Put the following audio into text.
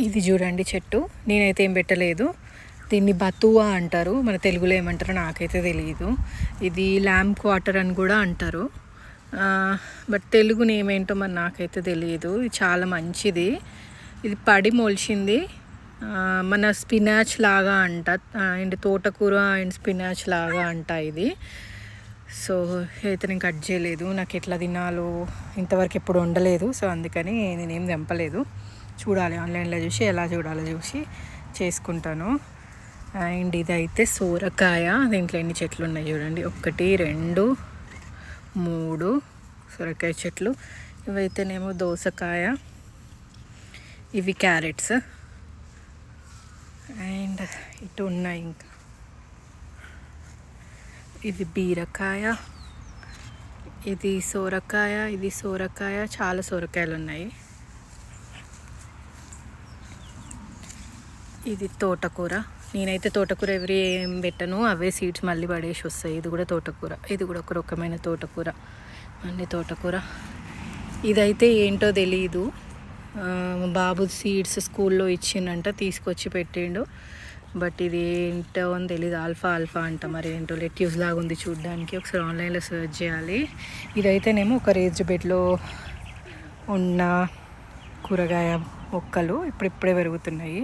ఇది చూడండి చెట్టు, నేనైతే ఏం పెట్టలేదు. దీన్ని బతువా అంటారు, మన తెలుగులో ఏమంటారో నాకైతే తెలియదు. ఇది ల్యాంప్ వాటర్ అని కూడా అంటారు, బట్ తెలుగు నేమ్ ఏంటో మరి నాకైతే తెలియదు. ఇది చాలా మంచిది. ఇది పడి మొలిచింది. మన స్పినాచ్ లాగా అంట, అండ్ తోటకూర అండ్ స్పినాచ్ లాగా అంట ఇది. సో అయితే నేను కట్ చేయలేదు, నాకు ఎట్లా తినాలో ఇంతవరకు ఎప్పుడు వండలేదు. సో అందుకని నేనేం తెంపలేదు. చూడాలి, ఆన్లైన్లో చూసి ఎలా చూడాలో చూసి చేసుకుంటాను. అండ్ ఇదైతే సోరకాయ. దీంట్లో ఎన్ని చెట్లు ఉన్నాయి చూడండి, 1 2 3 సొరకాయ చెట్లు. ఇవైతేనేమో దోసకాయ, ఇవి క్యారెట్స్. అండ్ ఇటు ఉన్నాయి ఇంకా, ఇది బీరకాయ, ఇది సోరకాయ, ఇది సోరకాయ. చాలా సోరకాయలు ఉన్నాయి. ఇది తోటకూర. నేనైతే తోటకూర ఎవరి ఏం పెట్టను, అవే సీడ్స్ మళ్ళీ పడేసి వస్తాయి. ఇది కూడా తోటకూర, ఇది కూడా ఒక రకమైన తోటకూర, అన్ని తోటకూర. ఇదైతే ఏంటో తెలీదు, బాబు సీడ్స్ స్కూల్లో ఇచ్చిండంట, తీసుకొచ్చి పెట్టిండు. బట్ ఇది ఏంటో అని తెలీదు, ఆల్ఫా ఆల్ఫా అంట. మరి ఏంటో లెట్యూస్ లాగా ఉంది చూడడానికి, ఒకసారి ఆన్లైన్లో సెర్చ్ చేయాలి. ఇదైతేనేమో ఒక రేజ్డ్ బెడ్లో ఉన్న కూరగాయ మొక్కలు, ఇప్పుడిప్పుడే పెరుగుతున్నాయి.